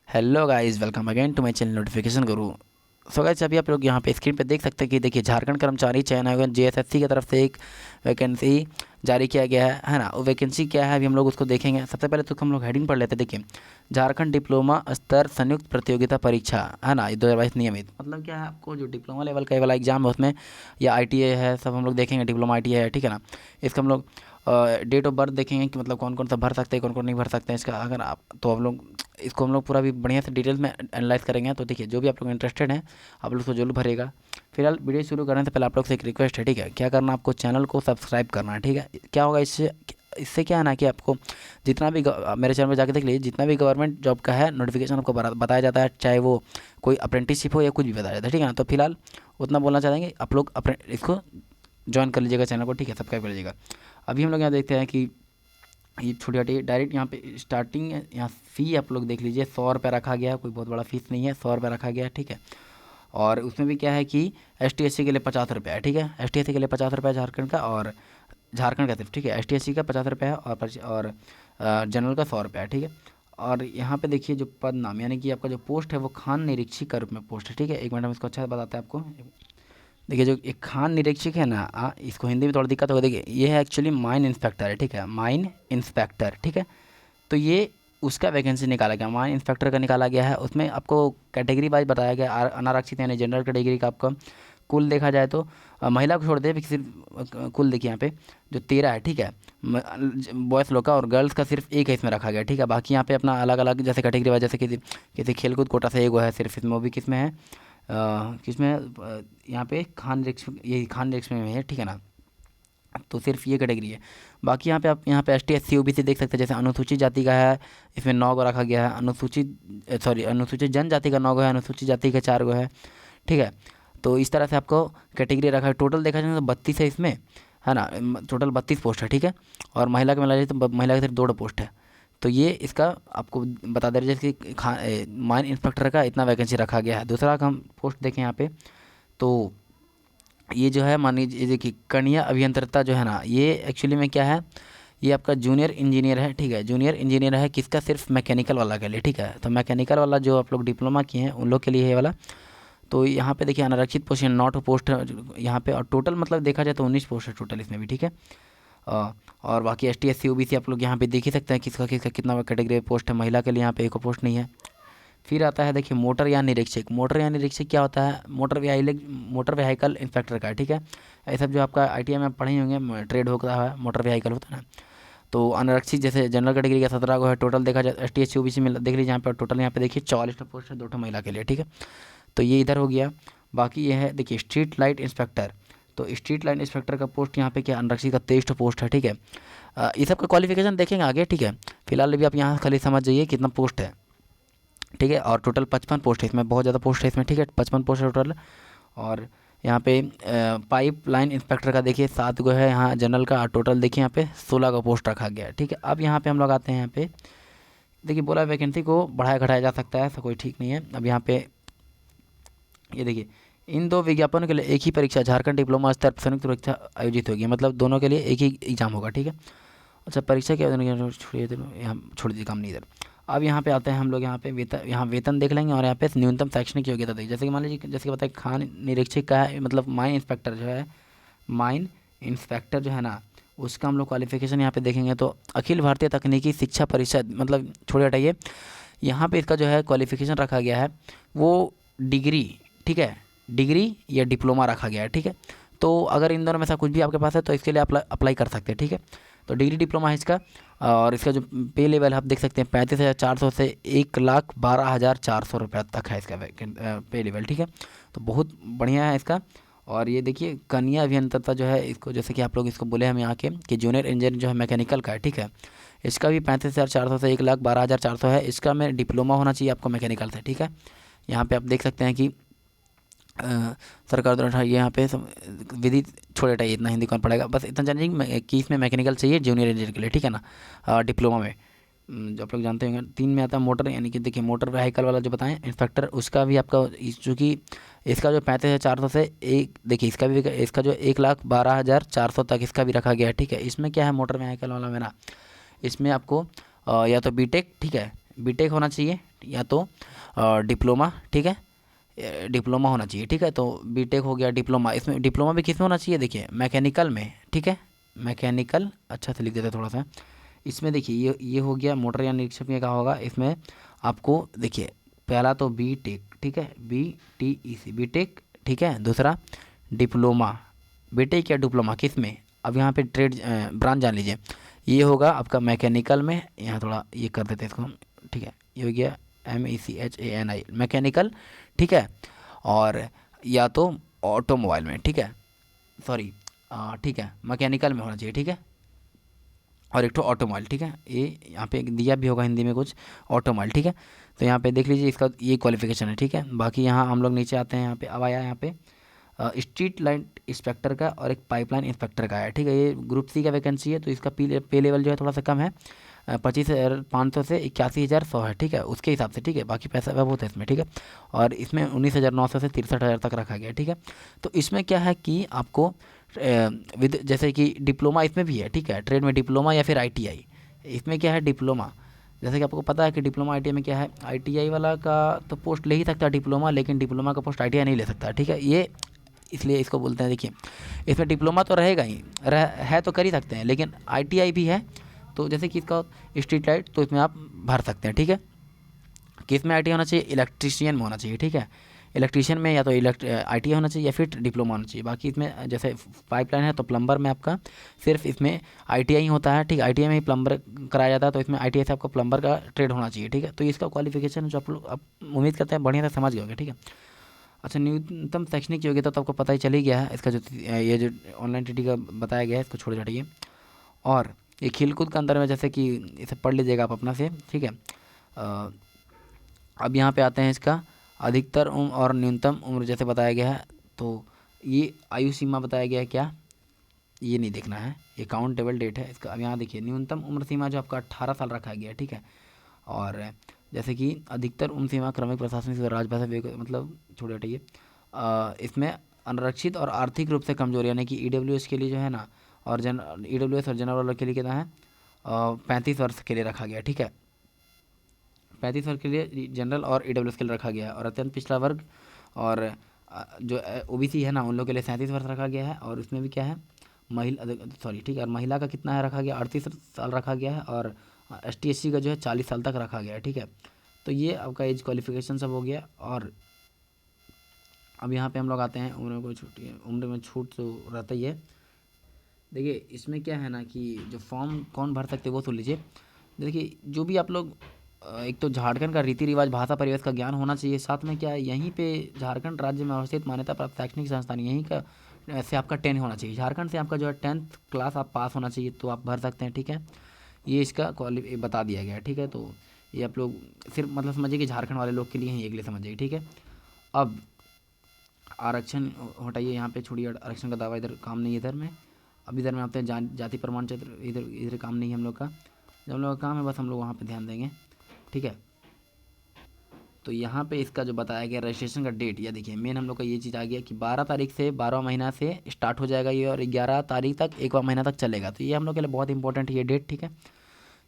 Hello guys, welcome again to my channel notification Guru. So guys, अभी आप लोग यहाँ पे स्क्रीन पे देख सकते हैं कि देखिए झारखंड कर्मचारी चयन आयोग जेएसएससी की तरफ से एक वैकेंसी जारी किया गया है ना। वो वैकेंसी क्या है अभी हम लोग उसको देखेंगे। सबसे पहले तो हम लोग हेडिंग पढ़ लेते हैं। देखिए, झारखंड डिप्लोमा स्तर संयुक्त प्रतियोगिता परीक्षा है ना, 2022 नियमित। मतलब क्या है, आपको जो डिप्लोमा लेवल का ये वाला एग्जाम है उसमें, या आईटीआई है, सब हम लोग देखेंगे। डिप्लोमा आईटीआई है, ठीक है ना। इसका हम लोग डेट ऑफ बर्थ देखेंगे कि मतलब कौन कौन सा भर सकते हैं, कौन कौन नहीं भर सकते हैं इसका। अगर आप तो हम लोग इसको हम लोग पूरा भी बढ़िया से डिटेल्स में एनालाइज करेंगे। तो देखिए, जो भी आप लोग इंटरेस्टेड हैं आप लोग उसको जरूर भरेगा। फिलहाल वीडियो शुरू करने से पहले आप लोग से एक रिक्वेस्ट है, ठीक है। क्या करना, आपको चैनल को सब्सक्राइब करना है, ठीक है। क्या होगा इससे, इससे क्या है ना कि आपको जितना भी मेरे चैनल पर जाकर देख लीजिए, जितना भी गवर्नमेंट जॉब का है नोटिफिकेशन आपको बताया जाता है, चाहे वो कोई अप्रेंटिसशिप हो या कुछ भी बताया जाता है, ठीक है ना। तो फिलहाल उतना बोलना चाहेंगे, आप लोग अपने इसको ज्वाइन कर लीजिएगा चैनल को, ठीक है, सब्सक्राइब कर लीजिएगा। अभी हम लोग यहाँ देखते हैं कि ये छोटी छोटी डायरेक्ट यहाँ पे स्टार्टिंग है। यहाँ फ़ी आप लोग देख लीजिए, 100 रुपये रखा गया है, कोई बहुत बड़ा फीस नहीं है, 100 रुपये रखा गया है, ठीक है। और उसमें भी क्या है कि ST SC के लिए 50 रुपये है, ठीक है। ST SC के लिए 50 रुपये झारखंड का, और झारखंड का सिर्फ, ठीक है। ST SC का 50 रुपये है, और जनरल का 100 रुपये है, ठीक है। और यहाँ पे देखिए जो पद नाम यानी कि आपका जो पोस्ट है वो खान निरीक्षक का रूप में पोस्ट है, ठीक है। एक मिनट में इसको अच्छा से बताते हैं आपको। देखिए, जो एक खान निरीक्षक है ना, इसको हिंदी में थोड़ा दिक्कत होगा। देखिए, ये है एक्चुअली माइन इंस्पेक्टर है, ठीक है, माइन इंस्पेक्टर, ठीक है। तो ये उसका वैकेंसी निकाला गया, माइन इंस्पेक्टर का निकाला गया है। उसमें आपको कैटेगरी वाइज बताया गया, अनारक्षित यानी जनरल कैटेगरी का आपका कुल देखा जाए तो महिला को छोड़ दे सिर्फ कुल देखिए यहाँ पे जो 13 है, ठीक है। बॉयज़ लोग का और गर्ल्स का सिर्फ एक है इसमें रखा गया, ठीक है। बाकी यहाँ पे अपना अलग अलग जैसे कैटेगरी वाइज, जैसे किसी खेलकूद कोटा से एक है सिर्फ इसमें, वो भी किस में है, किसमें यहाँ पे खान निरीक्षक, ये खान निरीक्षक में है, ठीक है ना। तो सिर्फ ये कैटेगरी है। बाकी यहाँ पे आप यहाँ पे ST SC OBC देख सकते हैं। जैसे अनुसूचित जाति का है, इसमें 9 गो रखा गया है। अनुसूचित जनजाति का 9 गो है, अनुसूचित जाति का 4 गो है, ठीक है। तो इस तरह से आपको कैटेगरी रखा है। टोटल देखा जाए तो 32 है इसमें, है ना। टोटल 32 पोस्ट है, ठीक है। और महिला का मिला जाए तो महिला का सिर्फ 2 पोस्ट है। तो ये इसका आपको बता दे रहे जैसे कि माइन इंस्पेक्टर का इतना वैकेंसी रखा गया है। दूसरा का हम पोस्ट देखें यहाँ पे, तो ये जो है मान लीजिए देखिए कन्या अभियंत्रिता जो है ना, ये एक्चुअली में क्या है, ये आपका जूनियर इंजीनियर है, ठीक है। जूनियर इंजीनियर है किसका, सिर्फ मैकेनिकल वाला के लिए, ठीक है। तो मैकेनिकल वाला जो आप लोग डिप्लोमा किए हैं उन लोग के लिए है ये वाला। तो यहाँ पे देखिए अनारक्षित पोस्ट 9 पोस्ट है यहाँ पे, और टोटल मतलब देखा जाए तो 19 पोस्ट है टोटल इसमें भी, ठीक है। और बाकी ST SC OBC आप लोग यहाँ पे देख ही सकते हैं किसका किसका कितना कैटेगरी पोस्ट है। महिला के लिए यहाँ पे एक पोस्ट नहीं है। फिर आता है देखिए मोटर यान निरीक्षक। मोटर यान निरीक्षक क्या होता है, मोटर व्हीकल इंस्पेक्टर का, ठीक है। ये सब जो आपका ITI में आप पढ़े ही होंगे, ट्रेड होता है, मोटर व्हीकल होता है ना। तो अनारक्षित जैसे जनरल कैटेगरी का 17 को है टोटल देखा जाए। ST SC OBC में देख लीजिए यहाँ पर टोटल, यहाँ पे देखिए 44 पोस्ट है, 2 महिला के लिए, ठीक है। तो ये इधर हो गया। बाकी ये है देखिए स्ट्रीट लाइट इंस्पेक्टर। तो स्ट्रीट लाइट इंस्पेक्टर का पोस्ट यहाँ पे क्या, अनारक्षित का 23 पोस्ट है, ठीक है। ये सब का क्वालिफिकेशन देखेंगे आगे, ठीक है। फिलहाल भी आप यहाँ खाली समझ जाइए कितना पोस्ट है, ठीक है। और टोटल 55 पोस्ट है इसमें, बहुत ज़्यादा पोस्ट है इसमें, ठीक है। 55 पोस्ट है टोटल। और यहाँ पे पाइप लाइन इंस्पेक्टर का देखिए 7 गो है यहाँ जनरल का, और टोटल देखिए यहाँ पे 16 का पोस्ट रखा गया है, ठीक है। अब यहाँ पे हम लोग आते हैं, यहाँ पे देखिए बोला वैकेंसी को बढ़ाया घटाया जा सकता है, ऐसा कोई ठीक नहीं है। अब यहाँ पे ये देखिए इन 2 विज्ञापनों के लिए एक ही परीक्षा झारखंड डिप्लोमा स्तर संयुक्त परीक्षा आयोजित होगी, मतलब दोनों के लिए एक ही एग्जाम होगा, ठीक है। अच्छा, परीक्षा के आवेदन छोड़िए, यहाँ छोड़ दीजिए काम नहीं इधर। अब यहाँ पे आते हैं हम लोग, यहाँ पे यहाँ वेतन देख लेंगे, और यहाँ पे न्यूनतम शैक्षणिक योग्यता देखिए। जैसे कि मान लीजिए, जैसे कि बताए खान निरीक्षक का है, मतलब माइन इंस्पेक्टर जो है, माइन इंस्पेक्टर जो है ना, उसका हम लोग क्वालिफिकेशन यहाँ पे देखेंगे तो अखिल भारतीय तकनीकी शिक्षा परिषद, मतलब छोड़े हटाइए, यहाँ पे इसका जो है क्वालिफिकेशन रखा गया है वो डिग्री, ठीक है, डिग्री या डिप्लोमा रखा गया है, ठीक है। तो अगर इन दोनों में से कुछ भी आपके पास है तो इसके लिए अप्लाई कर सकते हैं, ठीक है। तो डिग्री डिप्लोमा है इसका। और इसका जो पे लेवल आप देख सकते हैं 35,400 से 1,12,400 रुपये तक है इसका पे लेवल, ठीक है। तो बहुत बढ़िया है इसका। और ये देखिए कन्या अभियंत्रिता जो है, इसको जैसे कि आप लोग इसको बोले हम यहाँ के कि जूनियर इंजीनियर जो है मैकेनिकल का है, ठीक है। इसका भी 35,400 से 1,12,400 है। इसका में डिप्लोमा होना चाहिए आपको मैकेनिकल से, ठीक है। यहाँ पे आप देख सकते हैं कि सरकार द्वारा यहाँ पे विधि छोड़े हटाइए, इतना हिंदी कौन पढ़ेगा, बस इतना जानिए कि इसमें मैकेनिकल चाहिए जूनियर इंजीनियर के लिए, ठीक है ना। डिप्लोमा में जो आप लोग जानते होंगे 3 में आता है मोटर, यानी कि देखिए मोटर व्हीकल वाला जो बताएं इंस्पेक्टर, उसका भी आपका चूँकि इसका जो 35,400 से एक देखिए इसका जो 1,12,400 तक इसका भी रखा गया है, ठीक है। इसमें क्या है मोटर व्हीकल वाला में ना, इसमें आपको या तो बीटेक, ठीक है, बीटेक होना चाहिए या तो डिप्लोमा, ठीक है, डिप्लोमा होना चाहिए, ठीक है। तो बीटेक हो गया, डिप्लोमा, इसमें डिप्लोमा भी किस में होना चाहिए, देखिए मैकेनिकल में, ठीक है, मैकेनिकल, अच्छा से लिख देते हैं थोड़ा सा। इसमें देखिए ये हो गया मोटर या निरीक्षक में क्या होगा, इसमें आपको देखिए पहला तो बी टेक, ठीक है, BTEC बी टेक, ठीक है। दूसरा डिप्लोमा, बीटेक या डिप्लोमा किस में, अब यहाँ पे ट्रेड ब्रांच जान लीजिए, ये होगा आपका मैकेनिकल में, यहाँ थोड़ा ये कर देते हैं इसको हम, ठीक है, ये हो गया MECHANI मैकेनिकल, ठीक है। और या तो ऑटोमोबाइल में, ठीक है, सॉरी, ठीक है, मैकेनिकल में होना चाहिए, ठीक है, और एक तो ऑटोमोबाइल, ठीक है, ये यहाँ पे दिया भी होगा हिंदी में कुछ, ऑटोमोबाइल, ठीक है। तो यहाँ पे देख लीजिए इसका ये क्वालिफिकेशन है, ठीक है। बाकी यहाँ हम लोग नीचे आते हैं, यहाँ पे अब आया यहाँ पे स्ट्रीट लाइट इंस्पेक्टर का और एक पाइपलाइन इंस्पेक्टर का है, ठीक है। ये ग्रुप सी का वैकेंसी है, तो इसका पे लेवल जो है थोड़ा सा कम है, 25,500 से 81,100 है, ठीक है, उसके हिसाब से, ठीक है। बाकी पैसा वह बहुत है इसमें, ठीक है। और इसमें 19,900 से 63,000 तक रखा गया, ठीक है। तो इसमें क्या है कि आपको विद जैसे कि डिप्लोमा इसमें भी है, ठीक है, ट्रेड में डिप्लोमा या फिर ITI, इसमें क्या है डिप्लोमा, जैसे कि आपको पता है कि डिप्लोमा ITI में क्या है, ITI वाला का तो पोस्ट ले ही सकता है डिप्लोमा, लेकिन डिप्लोमा का पोस्ट ITI नहीं ले सकता, ठीक है। ये इसलिए इसको बोलते हैं, देखिए इसमें डिप्लोमा तो रहेगा ही, है तो कर ही सकते हैं, लेकिन ITI भी है, तो जैसे कि इसका स्ट्रीट लाइट, तो इसमें आप भर सकते हैं, ठीक है। किस में ITI होना चाहिए, इलेक्ट्रीशियन में होना चाहिए, ठीक है, इलेक्ट्रीशियन में या तो ITI होना चाहिए या फिर डिप्लोमा होना चाहिए। बाकी इसमें जैसे पाइपलाइन है तो प्लम्बर में आपका सिर्फ इसमें ITI ही होता है, ठीक है, ITI में ही प्लम्बर कराया जाता है, तो इसमें ITI से आपको प्लम्बर का ट्रेड होना चाहिए, ठीक है। तो इसका क्वालिफिकेशन जो आप लोग आप उम्मीद करते हैं बढ़िया से समझ गए होंगे, ठीक है। अच्छा, न्यूनतम शैक्षणिक योग्यता तो आपको पता ही चल ही गया है, इसका जो ये जो ऑनलाइन TT का बताया गया है इसको छोड़ छाटिए। और ये खेलकूद के अंदर में जैसे कि इसे पढ़ लीजिएगा आप अपना से, ठीक है। अब यहाँ पे आते हैं इसका अधिकतर उम्र और न्यूनतम उम्र जैसे बताया गया है, तो ये आयु सीमा बताया गया है क्या, ये नहीं देखना है, ये काउंटेबल डेट है इसका। अब यहाँ देखिए न्यूनतम उम्र सीमा जो आपका 18 साल रखा गया है, ठीक है। और जैसे कि अधिकतर उम्र सीमा क्रमिक प्रशासनिक राजभाषा मतलब छोड़ हटाइए, इसमें अनारक्षित और आर्थिक रूप से कमजोर यानी कि EWS के लिए जो है ना, और EWS और जनरल वालों के लिए कितना है 35 वर्ष के लिए रखा गया, ठीक है, 35 वर्ष के लिए जनरल और EWS के लिए रखा गया है। और अत्यंत पिछड़ा वर्ग और जो OBC है ना, उन लोगों के लिए 37 वर्ष रखा गया है। और उसमें भी क्या है ठीक है, और महिला का कितना है रखा गया 38 साल रखा गया है। और ST SC का जो है 40 साल तक रखा गया है, ठीक है। तो ये आपका एज क्वालिफिकेशन सब हो गया। और अब यहाँ पे हम लोग आते हैं उम्र में कोई छूट, उम्र में छूट तो रहता ही है। देखिए इसमें क्या है ना कि जो फॉर्म कौन भर सकते वो सुन लीजिए। देखिए जो भी आप लोग एक तो झारखंड का रीति रिवाज भाषा परिवेश का ज्ञान होना चाहिए, साथ में क्या है यहीं पे झारखंड राज्य में अवस्थित मान्यता प्राप्त शैक्षणिक संस्थान यहीं का से आपका 10 होना चाहिए, झारखंड से आपका जो है 10th क्लास आप पास होना चाहिए, तो आप भर सकते हैं, ठीक है। ये इसका बता दिया गया है, ठीक है। तो ये आप लोग सिर्फ मतलब समझिए कि झारखंड वाले लोग के लिए ही अगले समझिए, ठीक है। अब आरक्षण हटाइए, यहाँ पे छोड़िए, आरक्षण का दावा इधर काम नहीं है इधर में। अब इधर में आते हैं जाति प्रमाण पत्र, इधर इधर काम नहीं है हम लोग का, जब हम लोग का काम है बस हम लोग वहाँ पे ध्यान देंगे, ठीक है। तो यहाँ पे इसका जो बताया गया रजिस्ट्रेशन का डेट, या देखिए मेन हम लोग का ये चीज़ आ गया कि 12 तारीख से 12वां महीना से स्टार्ट हो जाएगा ये, और 11 तारीख तक 1वां महीना तक चलेगा। तो ये हम लोग के लिए बहुत इंपॉर्टेंट है ये डेट, ठीक है।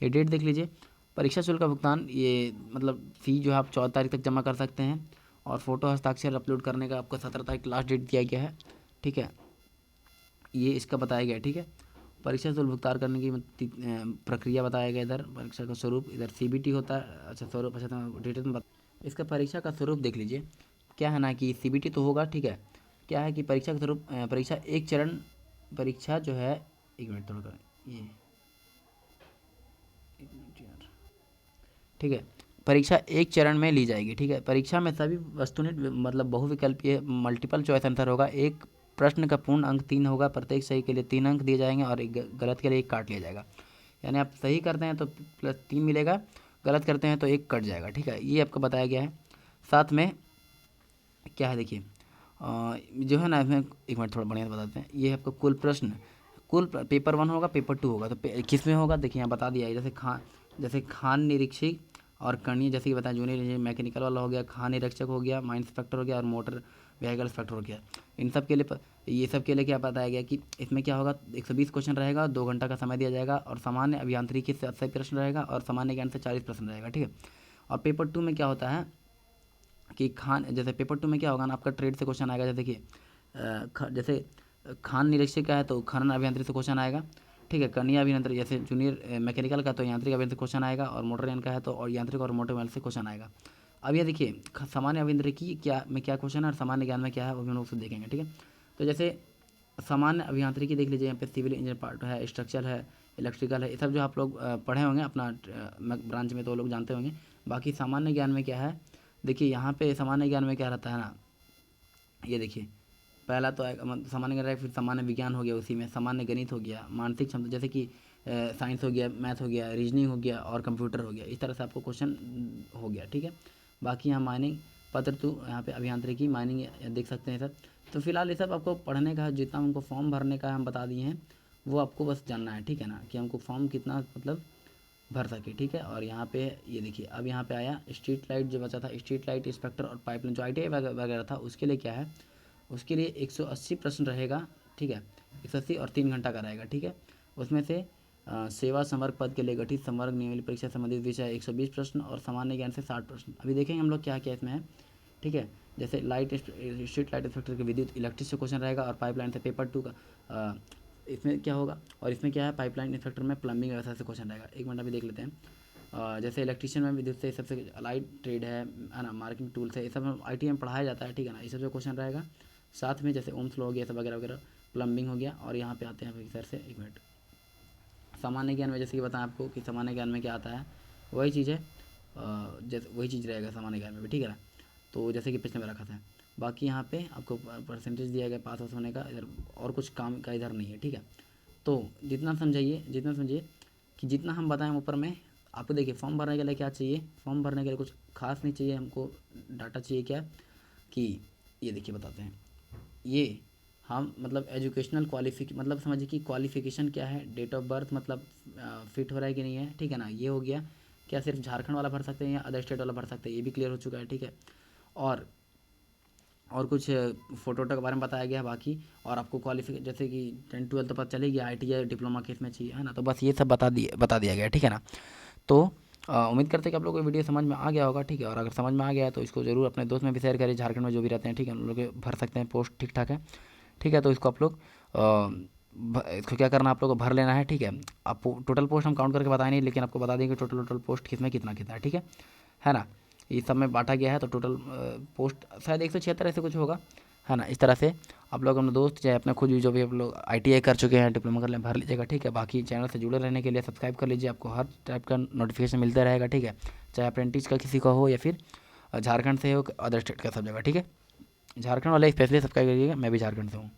ये डेट देख लीजिए। परीक्षा शुल्क का भुगतान, ये मतलब फ़ी जो है आप 14 तारीख तक जमा कर सकते हैं। और फोटो हस्ताक्षर अपलोड करने का आपको 17 तारीख लास्ट डेट दिया गया है, ठीक है। ये इसका बताया गया है, ठीक है। परीक्षा शुल्क भुगतान करने की प्रक्रिया बताया गया इधर। परीक्षा का स्वरूप इधर CBT होता है, अच्छा स्वरूप, अच्छा डिटेल में इसका परीक्षा का स्वरूप देख लीजिए। क्या है ना कि CBT तो होगा, ठीक है। क्या है कि परीक्षा का स्वरूप, परीक्षा एक चरण परीक्षा जो है, एक मिनट थोड़ा ये, ठीक है, परीक्षा एक चरण में ली जाएगी, ठीक है। परीक्षा में सभी वस्तुनिष्ठ मतलब बहुविकल्पीय मल्टीपल चॉइस आंसर होगा। एक प्रश्न का पूर्ण अंक 3 होगा, प्रत्येक सही के लिए 3 अंक दिए जाएंगे और एक गलत के लिए 1 काट लिया जाएगा। यानी आप सही करते हैं तो +3 मिलेगा, गलत करते हैं तो 1 कट जाएगा, ठीक है। ये आपको बताया गया है। साथ में क्या है देखिए, जो है ना इसमें एक मिनट थोड़ा बढ़िया बताते हैं। ये आपका कुल प्रश्न, कुल पेपर 1 होगा, पेपर 2 होगा, तो किस में होगा देखिए यहाँ बता दिया है। जैसे खान निरीक्षक और कणीय, जैसे कि बताया जूनियर इंजीनियर मैकेनिकल वाला हो गया, खान निरीक्षक हो गया, माइन इंस्पेक्टर हो गया, और मोटर व्हीकल इंस्पेक्टर हो गया। इन सब के लिए ये सब के लिए क्या बताया गया कि इसमें क्या होगा, 120 क्वेश्चन रहेगा, 2 घंटा का समय दिया जाएगा, और सामान्य अभियांत्रिकी से 80 प्रश्न रहेगा, और सामान्य ज्ञान से 40 प्रश्न रहेगा, ठीक है। और पेपर 2 में क्या होता है कि जैसे पेपर 2 में क्या होगा ना, आपका ट्रेड से क्वेश्चन आएगा। जैसे कि जैसे खान निरीक्षक का है तो खनन अभियंत्रिकी से क्वेश्चन आएगा, ठीक है। कन्या अभियंत्री जैसे जूनियर मैकेनिकल का तो यांत्रिक अभियंत्रिकी क्वेश्चन आएगा, और मोटरयान का है तो और यांत्रिक और मोटरयान से क्वेश्चन आएगा। अब ये देखिए सामान्य अभियंत्रिकी क्या क्वेश्चन है और सामान्य ज्ञान में क्या है, वो भी हम लोग उसको देखेंगे, ठीक है। तो जैसे सामान्य अभियांत्रिकी देख लीजिए, यहाँ पे सिविल इंजीनियर पार्ट है, स्ट्रक्चर है, इलेक्ट्रिकल है, ये सब जो आप लोग पढ़े होंगे अपना ब्रांच में तो लोग जानते होंगे। बाकी सामान्य ज्ञान में क्या है, देखिए यहाँ पे सामान्य ज्ञान में क्या रहता है ना, ये देखिए पहला तो सामान्य ज्ञान रहेगा, फिर सामान्य विज्ञान हो गया, उसी में सामान्य गणित हो गया, मानसिक क्षमता जैसे कि साइंस हो गया, मैथ हो गया, रीजनिंग हो गया, और कंप्यूटर हो गया। इस तरह से आपको क्वेश्चन हो गया, ठीक है। बाकी यहाँ माइनिंग पत्र तो यहाँ पे अभियांत्रिकी माइनिंग देख सकते हैं सर। तो फिलहाल ये सब आपको पढ़ने का जितना हमको फॉर्म भरने का हम बता दिए हैं, वो आपको बस जानना है, ठीक है ना, कि हमको फॉर्म कितना मतलब भर सके, ठीक है। और यहाँ पे ये देखिए अब यहाँ पे आया स्ट्रीट लाइट जो बचा था, स्ट्रीट लाइट इंस्पेक्टर और पाइपलाइन जो ITI वगैरह था, उसके लिए क्या है, उसके लिए 180 प्रश्न रहेगा, ठीक है। 180 और 3 घंटा का रहेगा, ठीक है। उसमें से सेवा संवर्ग पद के लिए गठित संवर्ग नियमावली परीक्षा संबंधित विषय 120 प्रश्न और सामान्य ज्ञान से 60 प्रश्न। अभी देखेंगे हम लोग क्या क्या इसमें है, ठीक है। जैसे स्ट्रीट लाइट इंस्पेक्टर के विद्युत इलेक्ट्रिक से क्वेश्चन रहेगा, और पाइपलाइन से पेपर 2 का इसमें क्या होगा, और इसमें क्या है पाइपलाइन इंस्पेक्टर में प्लम्बिंग व्यवस्था से क्वेश्चन रहेगा। एक मिनट अभी देख लेते हैं। जैसे इलेक्ट्रिशियन में विद्युत से सबसे अलाइड ट्रेड है ना, मार्किंग टूल से, ये सब ITI में पढ़ाया जाता है, ठीक है ना। ये सब जो क्वेश्चन रहेगा, साथ में जैसे ओम्स लॉ हो गया, सब वगैरह वगैरह, प्लम्बिंग हो गया। और यहाँ पे आते हैं सर से, एक मिनट, सामान्य ज्ञान में जैसे कि बताएं आपको कि सामान्य ज्ञान में क्या आता है, वही चीज़ है, जैसे वही चीज़ रहेगा सामान्य ज्ञान में भी, ठीक है ना। तो जैसे कि पिछले में रखा था। बाकी यहाँ पे आपको परसेंटेज दिया गया पास होने का, इधर और कुछ काम का इधर नहीं है, ठीक है। तो जितना समझिए कि जितना हम बताएं ऊपर में आपको। देखिए फॉर्म भरने के लिए क्या चाहिए, फॉर्म भरने के लिए कुछ खास नहीं चाहिए, हमको डाटा चाहिए क्या कि ये देखिए बताते हैं, ये हम मतलब एजुकेशनल मतलब समझिए कि क्वालिफ़िकेशन क्या है, डेट ऑफ बर्थ मतलब फिट हो रहा है कि नहीं है, ठीक है ना। ये हो गया, क्या सिर्फ झारखंड वाला भर सकते हैं या अदर स्टेट वाला भर सकते हैं, ये भी क्लियर हो चुका है, ठीक है। और कुछ फ़ोटो के बारे में बताया गया है बाकी। और आपको क्वालिफिकेशन जैसे कि 10 12 तो पता चलेगी, ITI डिप्लोमा किस में चाहिए, है ना। तो बस ये सब बता दिया गया, ठीक है ना। तो उम्मीद करते हैं कि आप लोगों को वीडियो समझ में आ गया होगा, ठीक है। और अगर समझ में आ गया है तो इसको ज़रूर अपने दोस्त में भी शेयर करें, झारखंड में जो भी रहते हैं, ठीक है, उन लोग भर सकते हैं, पोस्ट ठीक ठाक है, ठीक है। तो इसको आप लोग इसको क्या करना, आप लोग को भर लेना है, ठीक है। आप टोटल पोस्ट हम काउंट करके बताए नहीं, लेकिन आपको बता देंगे टोटल पोस्ट किसमें कितना कितना है, ठीक है ना। ये सब में बांटा गया है, तो टोटल पोस्ट शायद 176 ऐसे कुछ होगा, है ना। इस तरह से आप लोग अपने दोस्त चाहे अपने खुद भी जो भी आप लोग ITI कर चुके हैं, डिप्लोमा कर ले, भर लीजिएगा, ठीक है। बाकी चैनल से जुड़े रहने के लिए सब्सक्राइब कर लीजिए, आपको हर टाइप का नोटिफिकेशन मिलता रहेगा, ठीक है। चाहे अप्रेंटिस का किसी का हो या फिर झारखंड से हो, अदर स्टेट का, सब जगह, ठीक है। झारखंड वाले स्पेशली सब्सक्राइब करिएगा, मैं भी झारखंड से हूँ।